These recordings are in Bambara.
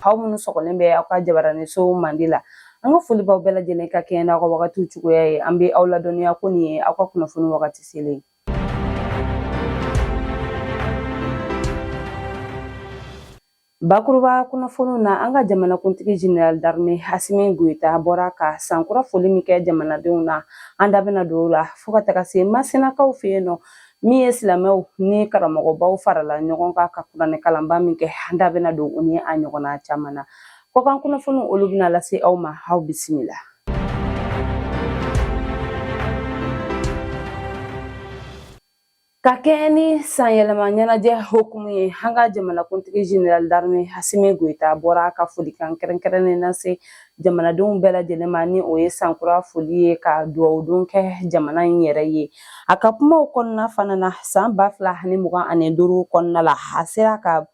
aw minnu sɔgɔlen bɛ aw ka jabaraniso mandi la. An ka foli b'aw bɛɛ lajɛlen ka kɛɲɛ n'aw ka wagatiw cogoya ye. An bɛ aw ladɔnniya ko nin ye aw ka kunnafoni wagati selen. Bakuruba kunnafoniw na an ka jamanakuntigi General d'Armée Assimi Goïta bɔra ka sankura foli min kɛ jamanadenw na. An da bɛna don o la fo ka taga se Masinakaw fɛ yen nɔ min ye silamɛw ni karamɔgɔbaw farala ɲɔgɔn kan ka kuranɛ kalanba min kɛ. An da bɛna don o ni a ɲɔgɔnna caman na. Kɔkan kunnafoniw olu bɛna lase aw ma aw bisimila. Ka kɛ ni sanyɛlɛma ɲɛnajɛ hokumu ye an ka jamanakuntigi General d'Armée Assimi Goïta bɔra ka folikan kɛrɛnkɛrɛnnen lase jamanadenw bɛɛ lajɛlen ma ni o ye sankura foli ye ka duwawudon kɛ jamana in yɛrɛ ye. A ka kumaw kɔnɔna fana na san 2025 kɔnɔna la a sera ka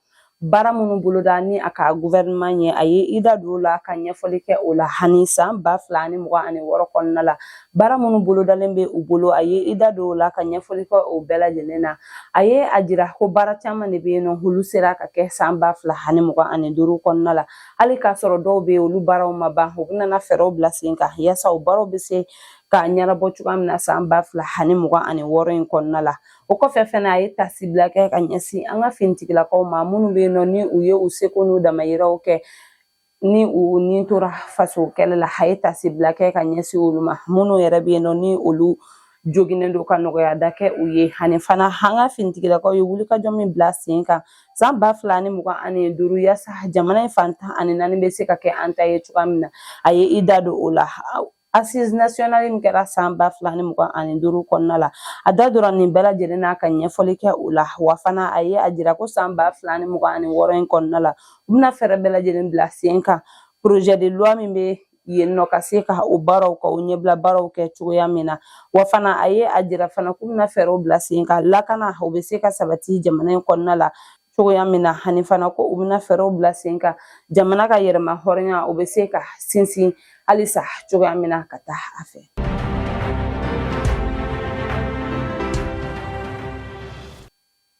baara minnu boloda ni a ka gouvernement ye a ye i da don o la ka ɲɛfɔli kɛ o la hani san 2026 kɔnɔna la baara minnu bolodalen bɛ u bolo a ye i da don o la ka ɲɛfɔli kɛ o bɛɛ lajɛlen na. A ye a jira ko baara caman de bɛ yen nɔ olu sera ka kɛ san 2025 kɔnɔna la hali k'a sɔrɔ dɔw bɛ yen olu baaraw ma ban u bɛna fɛɛrɛw bila sen kan yaasa o baaraw bɛ se ka ɲɛnabɔ cogoya min na san 2026 in kɔnɔna la. O kɔfɛ fɛnɛ a ye tasibila kɛ ka ɲɛsin an ka finitigilakaw ma minnu bɛ yen nɔ ni u ye u seko n'u damayiraw kɛ ni u ni tora faso kɛlɛ la a ye tasibila kɛ ka ɲɛsin olu ma minnu yɛrɛ bɛ yen nɔ ni olu joginen don ka nɔgɔya da kɛ u ye ani fana an ka finitigilakaw ye wulikajɔ min bila sen kan san 2025 yaasa jamana in fan 14 bɛ se ka kɛ an ta ye cogoya min na a ye i da don o la. Assise nationale min kɛra san 2025 kɔnɔna la a da dora nin bɛɛ lajɛlen n'a ka ɲɛfɔli kɛ o la wa fana a ye a jira ko san 2026 in kɔnɔna la u bɛna fɛɛrɛ bɛɛ lajɛlen bila sen kan projet de loi min bɛ yen nɔ ka se ka o baaraw ka o ɲɛbila baaraw kɛ cogoya min na wa fana a ye a jira fana k'u bɛna fɛɛrɛw bila sen kan lakana o bɛ se ka sabati jamana in kɔnɔna la cogoya min na ani fana ko u bɛna fɛɛrɛw bila sen kan jamana ka yɛrɛma hɔrɔnya o bɛ se ka sinsin halisa cogoya min na ka taa a fɛ.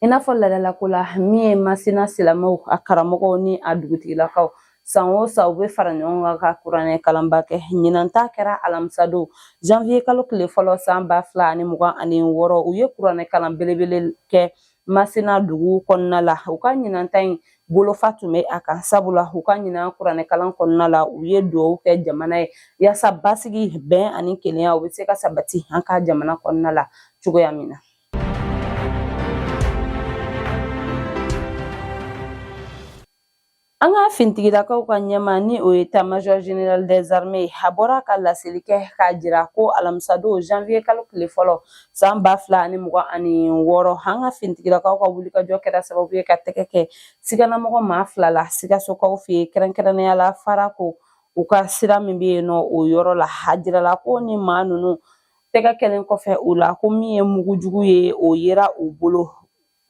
I n'a fɔ ladalako la min ye Masina silamɛw a karamɔgɔw ni a dugutigilakaw san o san u bɛ fara ɲɔgɔn kan ka kuranɛ kalanba kɛ ɲinan ta kɛra alamisa don janvier kalo tile fɔlɔ san 2026 u ye kuranɛ kalan belebele kɛ Masina dugu kɔnɔna la u ka ɲinan ta in bolofa tun bɛ a kan sabula u ka ɲinan kuranɛ kalan kɔnɔna la u ye duwawu kɛ jamana ye yaasa basigi bɛn ani kelenya u bɛ se ka sabati an ka jamana kɔnɔna la cogoya min na. An ka finitigilakaw ka ɲɛma ni o ye état major général des armées a bɔra ka laseli kɛ k'a jira ko alamisa don janvier kalo tile fɔlɔ san 2026 an ka finitigilakaw ka wulikajɔ kɛra sababu ye ka tɛgɛ kɛ siganamɔgɔ maa 2 la Sikasokaw fɛ yen kɛrɛnkɛrɛnnenya la Farako u ka sira min bɛ yen nɔ o yɔrɔ la a jirala ko ni maa ninnu tɛgɛ kɛlen kɔfɛ o la ko min ye mugujugu ye o yera u bolo.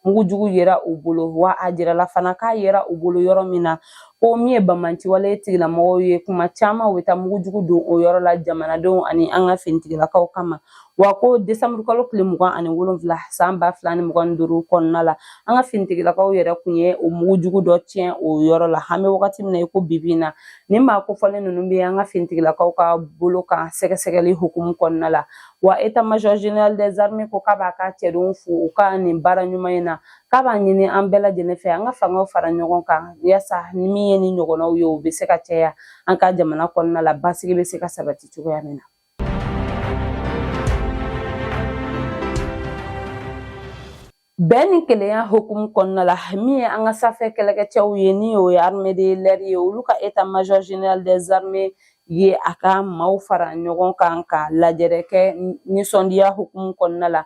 Mugujugu yera u bolo wa a jirala fana k'a yera u bolo yɔrɔ min na ko min ye bamanciwale tigilamɔgɔw ye kuma caman u bɛ taa mugujugu don o yɔrɔ la jamanadenw ani an ka finitigilakaw kama wa ko décembre kalo tile 27 san 2025 kɔnɔna la an ka finitigilakaw yɛrɛ kun ye o mugujugu dɔ tiɲɛ o yɔrɔ la an bɛ wagati min na i ko bibi in na ni maa kofɔlen ninnu bɛ an ka finitigilakaw ka bolo kan sɛgɛsɛgɛli hukumu kɔnɔna la wa état major général des armées ko k'a b'a ka cɛdenw fo u ka nin baara ɲuman in na k'a b'a ɲini an bɛɛ lajɛlen fɛ an ka fangaw fara ɲɔgɔn kan yaasa ni min ye ni ɲɔgɔnnaw ye u bɛ se ka caya an ka jamana kɔnɔna la basigi bɛ se ka sabati cogoya min na. Bɛn ni kelenya hukumu kɔnɔna la min ye an ka sanfɛ kɛlɛkɛcɛw ye ni o ye armée de l'air ye olu ka état major général des armées ye a ka maaw fara ɲɔgɔn kan ka lajɛrɛ kɛ nisɔndiya hukumu kɔnɔna la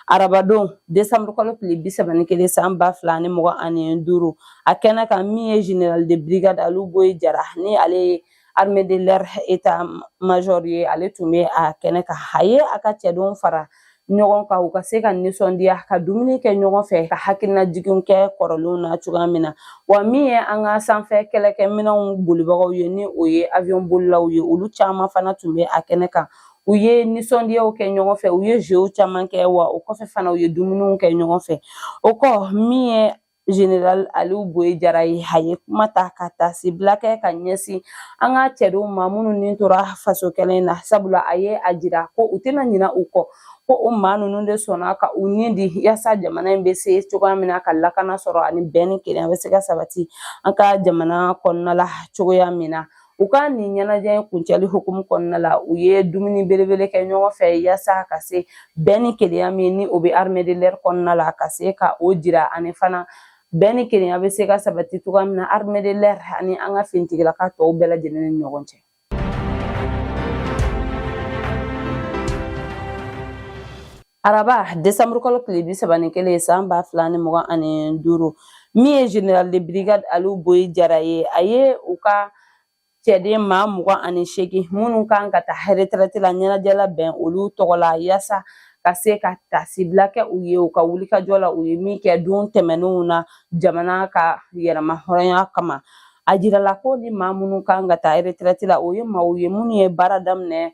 arabadon décembre kalo tile 31 san 2025 a kɛnɛ kan min ye général de brigade Aluboyi Jara ni ale ye armée de l'air état major ye ale tun bɛ a kɛnɛ kan a ye a ka cɛdenw fara ɲɔgɔn kan u ka se ka nisɔndiya ka dumuni kɛ ɲɔgɔn fɛ ka hakilinajiginw kɛ kɔrɔlenw na cogoya min na wa min ye an ka sanfɛ kɛlɛkɛminɛnw bolibagaw ye ni o ye avion bolilaw ye olu caman fana tun bɛ a kɛnɛ kan u ye nisɔndiyaw kɛ ɲɔgɔn fɛ u ye jeux caman kɛ wa o kɔfɛ fana u ye dumuniw kɛ ɲɔgɔn fɛ o kɔ min ye General Aliu Boyi Jara ye a ye kuma ta ka tasibila kɛ ka ɲɛsin an ka cɛdenw ma minnu ni tora faso kelen na sabula a ye a jira ko u tɛna ɲina u kɔ ko o maa ninnu de sɔnna ka u ɲin di yaasa jamana in bɛ se cogoya min na ka lakana sɔrɔ ani bɛn ni kelenya bɛ se ka sabati an ka jamana kɔnɔna la cogoya min na. U ka nin ɲɛnajɛ in kuncɛli hukumu kɔnɔna la u ye dumuni belebele kɛ ɲɔgɔn fɛ yaasa ka se bɛn ni kelenya min ni o bɛ armée de l'air kɔnɔna la ka se ka o jira ani fana bɛn ni kelenya bɛ se ka sabati cogoya min na armée de l'air ani an ka finitigilaka tɔw bɛɛ lajɛlen ni ɲɔgɔn cɛ. Araba Desanburu kalo tile 31 san 2025 min ye Général de brigade Aliu Boyi Jara ye a ye u ka cɛden maa 28 minnu kan ka taa retraite la ɲɛnajɛ labɛn olu tɔgɔ la yaasa ka se ka tasibila kɛ u ye u ka wulikajɔ la u ye min kɛ don tɛmɛnenw na jamana ka yɛrɛma hɔrɔnya kama. A jirala ko ni maa minnu kan ka taa retraite la o ye maaw ye minnu ye baara daminɛ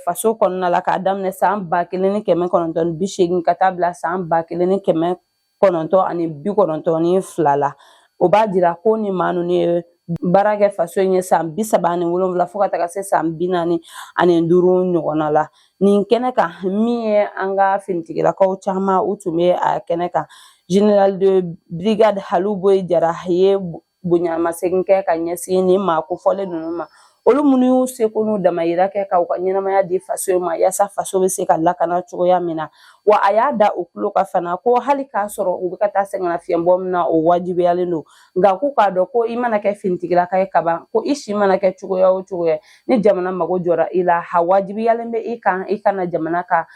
faso kɔnɔna la k'a daminɛ san 1980 ka taa bila san 1992 la. O b'a jira ko ni maa ninnu ye baara kɛ faso in ye san 37 fo ka taga se san 45 ɲɔgɔnna la. Nin kɛnɛ kan min ye an ka finitigilakaw caman u tun bɛ a kɛnɛ kan. Général de brigade Aliu Boyi Jara ye bonyamasegin kɛ ka ɲɛsin nin maa kofɔlen ninnu ma. Olu minnu y'u seko n'u damayira kɛ ka u ka ɲɛnamaya di faso in ma yaasa faso bɛ se ka lakana cogoya min na. Wa a y'a da u tulo ka fana ko hali k'a sɔrɔ u bɛ ka taa sɛgɛnnafiɲɛbɔ min na o wajibiyalen don nka k'u k'a dɔn ko i mana kɛ finitigilaka ye kaban ko i si mana kɛ cogoya o cogoya ni jamana mago jɔra i la a wajibiyalen bɛ i kan i kana jamana ka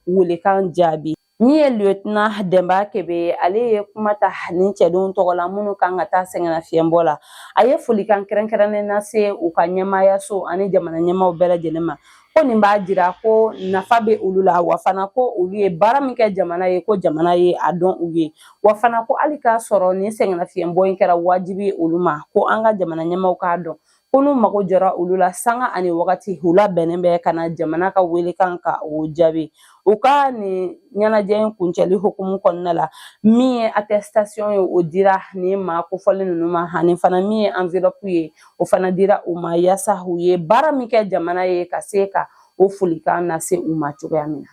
welekan jaabi. Min ye lieutenant Denba Kebe ale ye kuma ta nin cɛdenw tɔgɔ la minnu kan ka taa sɛgɛnnafiɲɛbɔ la. A ye folikan kɛrɛnkɛrɛnnen lase u ka ɲɛmaayaso ani jamana ɲɛmaaw bɛɛ lajɛlen ma. Ko nin b'a jira ko nafa bɛ olu la wa fana ko olu ye baara min kɛ jamana ye ko jamana ye a dɔn u ye wa fana ko hali k'a sɔrɔ nin sɛgɛnnafiɲɛbɔ in kɛra wajibi olu ma ko an ka jamana ɲɛmaaw k'a dɔn ko n'u mago jɔra olu la sanga ani wagati u labɛnnen bɛ ka na jamana ka welekan ka o jaabi. U ka nin ɲɛnajɛ in kuncɛli hukumu kɔnɔna la min ye attestation ye o dira nin maa kofɔlen ninnu ma ani fana min ye enveloppe ye o fana dira u ma yaasa u ye baara min kɛ jamana ye ka se ka o folikan lase u ma cogoya min na.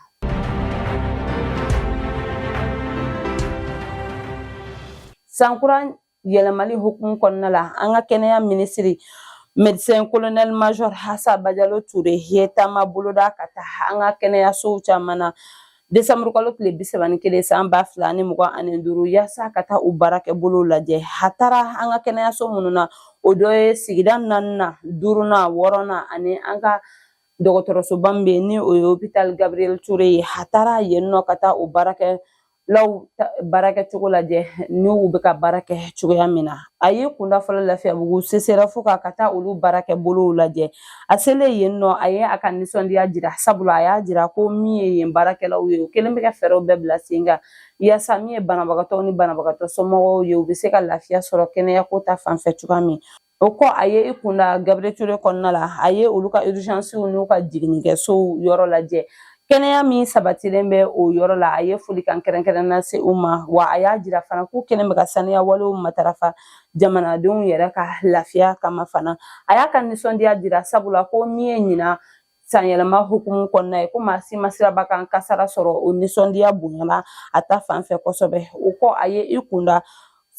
Sankura yɛlɛmali hukumu kɔnɔna la an ka kɛnɛya minisiri médecin colonel major Hassan Bajalo Ture ye taama boloda ka taa an ka kɛnɛyasow caman na Desanburu kalo tile 31 san 2025 yaasa ka taa u baarakɛbolow lajɛ. A taara an ka kɛnɛyaso minnu na o dɔ ye sigida 4nan 5nan 6nan ani an ka dɔgɔtɔrɔsoba min bɛ yen ni o ye hôpital Gabriel Ture ye. A taara yen nɔ ka taa o baarakɛ cogo lajɛ n'u bɛ ka baara kɛ cogoya min na. A ye kunda fɔlɔ Lafiyabugu CSRF kan ka taa olu baarakɛbolow lajɛ. A selen yen nɔ a ye a ka nisɔndiya jira sabula a y'a jira ko min ye yen baarakɛlaw ye o kelen bɛ ka fɛɛrɛw bɛɛ bila sen kan yaasa min ye banabagatɔw ni banabagatɔ somɔgɔw ye u bɛ se ka lafiya sɔrɔ kɛnɛyako ta fanfɛ cogoya min. O kɔ a ye i kunda Gabriel Ture kɔnɔna la a ye olu ka urgence n'u ka jiginnikɛsow yɔrɔ lajɛ. Kɛnɛya min sabatilen bɛ o yɔrɔ la a ye folikan kɛrɛnkɛrɛnnen lase u ma wa a y'a jira fana k'u kɛlen bɛ ka saniya walew matarafa jamanadenw yɛrɛ ka lafiya kama fana. A y'a ka nisɔndiya jira sabula ko min ye ɲina sanyɛlɛma hukumu kɔnɔna ye ko maa si ma siraba kan kasara sɔrɔ o nisɔndiya bonyana a ta fanfɛ kosɛbɛ. O kɔ a ye i kunda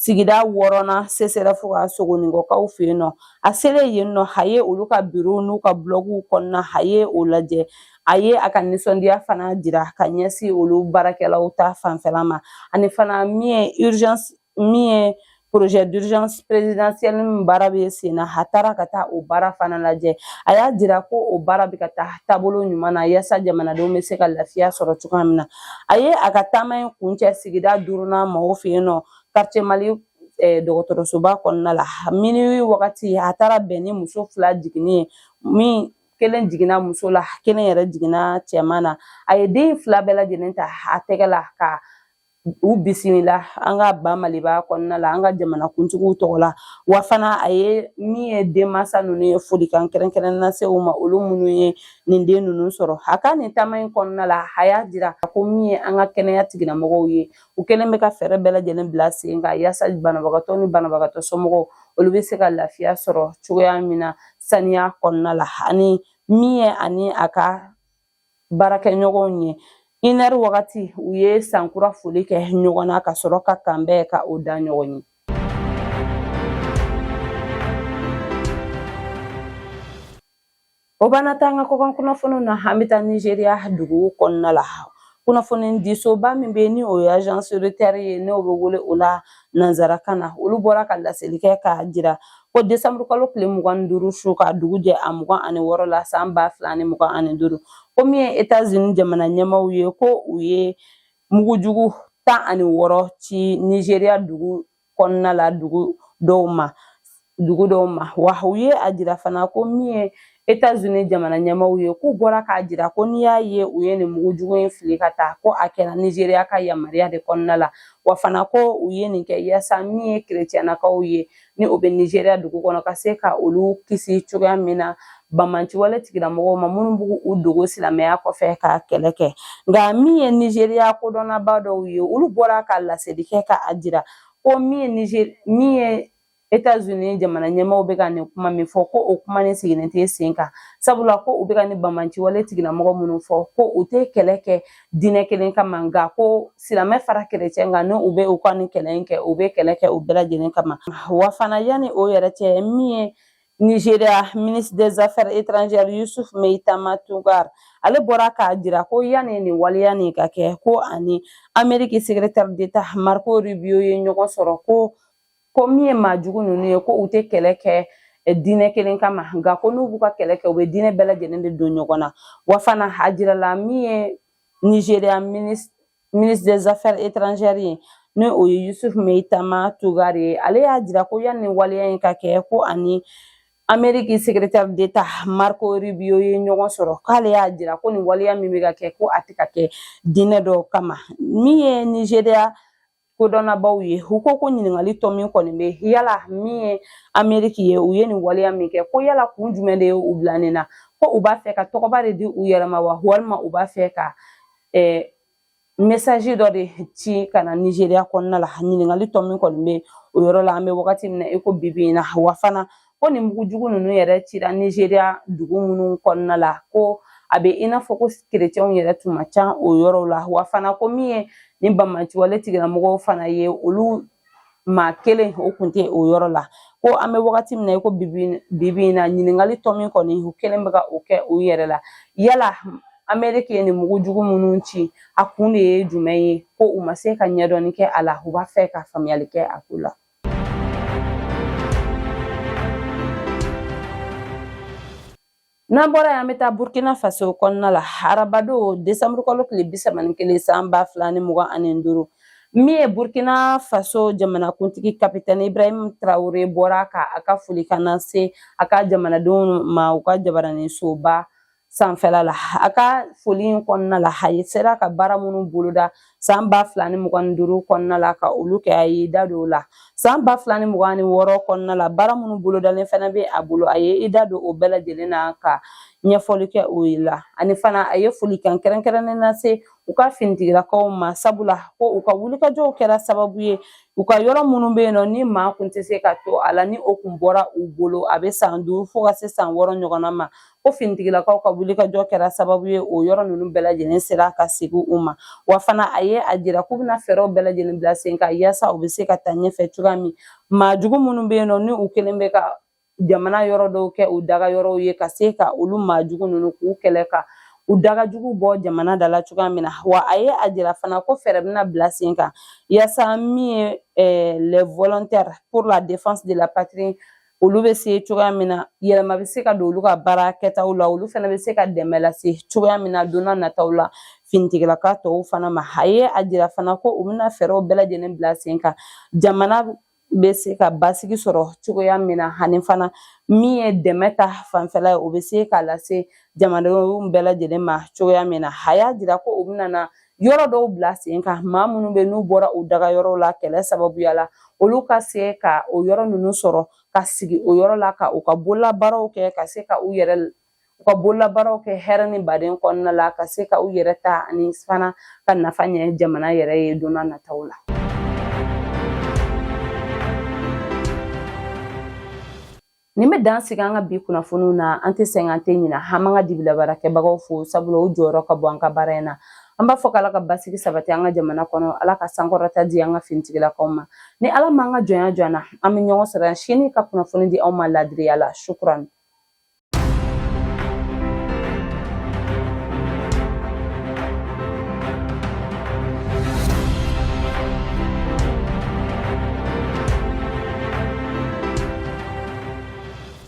sigida 6nan CSRF ka Sogonikɔkaw fɛ yen nɔ. A selen yen nɔ a ye olu ka bureau n'u ka bloguw kɔnɔna a ye o lajɛ. A ye a ka nisɔndiya fana jira ka ɲɛsin olu baarakɛlaw ta fanfɛla ma ani fana min ye projet d'urgence présidentielle min baara bɛ sen na a taara ka taa o baara fana lajɛ. A y'a jira ko o baara bɛ ka taa taabolo ɲuman na yaasa jamanadenw bɛ se ka lafiya sɔrɔ cogoya min na. A ye a ka taama in kuncɛ sigida 5nan mɔgɔw fɛ yen nɔ quartier Mali dɔgɔtɔrɔsoba kɔnɔna la. Minuit wagati a taara bɛn ni muso 2 jiginni ye min kelen jiginna muso la kelen yɛrɛ jiginna cɛman na. A ye den 2 bɛɛ lajɛlen ta a tɛgɛ la ka u bisimila an ka ba Maliba kɔnɔna la an ka jamana kuntigiw tɔgɔ la wa fana a ye min ye denmansa ninnu ye folikan kɛrɛnkɛrɛnnen se u ma olu minnu ye nin den ninnu sɔrɔ a ka nin taama in kɔnɔna la a y'a jira ko min ye an ka kɛnɛya tigilamɔgɔw ye u kɛlen bɛ ka fɛɛrɛ bɛɛ lajɛlen bila sen kan yaasa banabagatɔ ni banabagatɔ somɔgɔw olu bɛ se ka lafiya sɔrɔ cogoya min na saniya kɔnɔna la ani min ye ani a ka baarakɛɲɔgɔnw ye inɛri wagati u ye sankura foli kɛ ɲɔgɔn na ka sɔrɔ ka kan bɛɛ ka o da ɲɔgɔn ye. O bana ta an ka kɔkan kunnafoniw na an bɛ taa Nizeriya dugu kɔnɔna la. Kunnafoni disoba min bɛ ni o ye agence routière ye n'o bɛ wele o la nanzarakan na olu bɔra ka laseli kɛ k'a jira ko décembre kalo tile 25 su ka dugu jɛ a 26 la san 2025 ko min ye États-Unis jamana ɲɛmaaw ye ko u ye mugujugu 16 ci Nizeriya dugu kɔnɔna la dugu dɔw ma wa u ye a jira fana ko min ye États-Unis jamana ɲɛmaaw ye k'u bɔra k'a jira ko n'i y'a ye u ye nin mugujugu in fili ka taa ko a kɛra Nizeriya ka yamaruya de kɔnɔna la wa fana ko u ye nin kɛ yaasa min ye kerecɛnnakaw ye ni o bɛ Nizeriya dugu kɔnɔ ka se ka olu kisi cogoya min na bamanciwale tigilamɔgɔw ma minnu b'u u dogo silamɛya kɔfɛ ka kɛlɛ kɛ nka min ye Nizeriya kodɔnnaba dɔw ye olu bɔra ka laseli kɛ k'a jira ko min ye États-Unis jamana ɲɛmaaw bɛ ka nin kuma min fɔ ko o kuma ni sigilen tɛ sen kan sabula ko u bɛ ka ni bamanciwale tigilamɔgɔ minnu fɔ ko u tɛ kɛlɛ kɛ diinɛ kelen kama nka ko silamɛ fara kerecɛn kan n'u bɛ u ka nin kɛlɛ in kɛ u bɛ kɛlɛ kɛ u bɛɛ lajɛlen kama wa fana yanni o yɛrɛ cɛ min ye Nizeriya ministre des affaires étrangères Yusuf Meitama Tugar ale bɔra k'a jira ko yanni nin waleya nin ka kɛ ko ani Amérique secrétaire d'État Marco Rubio ye ɲɔgɔn sɔrɔ ko min ye maajugu ninnu ye ko u tɛ kɛlɛ kɛ diinɛ kelen kama nka ko n'u b'u ka kɛlɛ kɛ u bɛ diinɛ bɛɛ lajɛlen de don ɲɔgɔn na wa fana a jirala min ye Nizeriya ministre des affaires étrangères ye ni o ye Yusuf Meitama Tugar ye ale y'a jira ko yanni waleya in ka kɛ ko ani Amérique secrétaire d'État Marco Rubio ye ɲɔgɔn sɔrɔ k'ale y'a jira ko nin waleya min bɛ ka kɛ ko a tɛ ka kɛ diinɛ dɔw kama min ye Nizeriya kodɔnnabaw ye u ko ɲininkali tɔ min kɔni bɛ yala min ye Amérique ye u ye nin waleya min kɛ ko yala kun jumɛn de ye u bila nin na ko u b'a fɛ ka tɔgɔba de di u yɛrɛ ma wa walima u b'a fɛ ka message dɔ de ci ka na Nizeriya kɔnɔna la ɲininkali tɔ min kɔni bɛ o yɔrɔ la an bɛ wagati min na i ko bibi in na wa fana ko nin mugujugu ninnu yɛrɛ cira Nizeriya dugu minnu kɔnɔna la ko a bɛ i n'a fɔ ko kerecɛnw yɛrɛ tun ma ca o yɔrɔw la wa fana ko min ye nin bamanciwale tigilamɔgɔw fana ye olu maa kelen o kun tɛ o yɔrɔ la ko an bɛ wagati min na i ko bibi in na ɲininkali tɔ min kɔni u kɛlen bɛ ka o kɛ u yɛrɛ la yala Amérique ye nin mugujugu minnu ci a kun de ye jumɛn ye ko u ma se ka ɲɛdɔnni kɛ a la u b'a fɛ ka faamuyali kɛ a ko la. N'an bɔra yan an bɛ taa Burkina Faso kɔnɔna la arabadon décembre kalo tile 31 san 2025 min ye Burkina Faso jamanakuntigi kapitɛni Ibrahim Traoré bɔra a ka folikan lase a ka jamanadenw ma u ka jabaraninsoba sanfɛla la a ka foli in kɔnɔna la a sera ka baara minnu boloda san 2025 kɔnɔna la ka olu kɛ a ye da don o la san 2026 kɔnɔna la baara minnu bolodalen fana bɛ a bolo a ye i da don o bɛɛ lajɛlen na ka ɲɛfɔli kɛ o ye la ani fana a ye folikan kɛrɛnkɛrɛnnen lase u ka finitigilakaw ma sabula ko u ka wulikajɔw kɛra sababu ye u ka yɔrɔ minnu bɛ yen nɔ ni maa kun tɛ se ka to a la ni o kun bɔra u bolo a bɛ san 5 fo ka se san 6 ɲɔgɔnna ma ko finitigilakaw ka wulikajɔ kɛra sababu ye o yɔrɔ ninnu bɛɛ lajɛlen sera ka segin u ma wa fana a ye a jira k'u bɛna fɛɛrɛw bɛɛ lajɛlen bila sen kan yaasa u bɛ se ka taa ɲɛfɛ cogoya min maajugu minnu bɛ yen nɔ ni u kelen bɛ ka jamana yɔrɔ dɔw kɛ u daga yɔrɔw ye ka se ka olu maajugu ninnu k'u kɛlɛ ka u dagajugu bɔ jamana da la cogoya min na wa a ye a jira fana ko fɛɛrɛ bɛna bila sen kan yaasa min ye les volontaires pour la défense de la patrie olu bɛ se cogoya min na yɛlɛma bɛ se ka don olu ka baara kɛtaw la olu fana bɛ se ka dɛmɛ lase cogoya min na don n'a nataw la finitigilaka tɔw fana ma a ye a jira fana ko u bɛna fɛɛrɛw bɛɛ lajɛlen bila sen kan jamana bɛ se ka basigi sɔrɔ cogoya min na ani fana min ye dɛmɛ ta fanfɛla ye o bɛ se k'a lase jamanadenw bɛɛ lajɛlen ma cogoya min na a y'a jira ko u bɛna na yɔrɔ dɔw bila sen kan maa minnu bɛ n'u bɔra u daga yɔrɔ la kɛlɛ sababuya la olu ka se ka o yɔrɔ ninnu sɔrɔ ka sigi o yɔrɔ la ka u ka bololabaaraw kɛ ka se ka u ka bololabaaraw kɛ hɛrɛ ni baden kɔnɔna la ka se ka u yɛrɛ ta ani fana ka nafa ɲɛ jamana yɛrɛ ye don n'a nataw la. Nin bɛ dan sigi an ka bi kunnafoniw na an tɛ sɛgɛn an tɛ ɲinɛ an b'an ka dibilabarakɛbagaw fo sabula o jɔyɔrɔ ka bɔ an ka baara in na an b'a fɔ k'Ala ka basigi sabati an ka jamana kɔnɔ Ala ka sankɔrɔta di an ka finitigilakaw ma ni Ala m'an ka jɔnya jɔ an na an bɛ ɲɔgɔn sɔrɔ yan sini ka kunnafoni di aw ma ladiriya la shukran.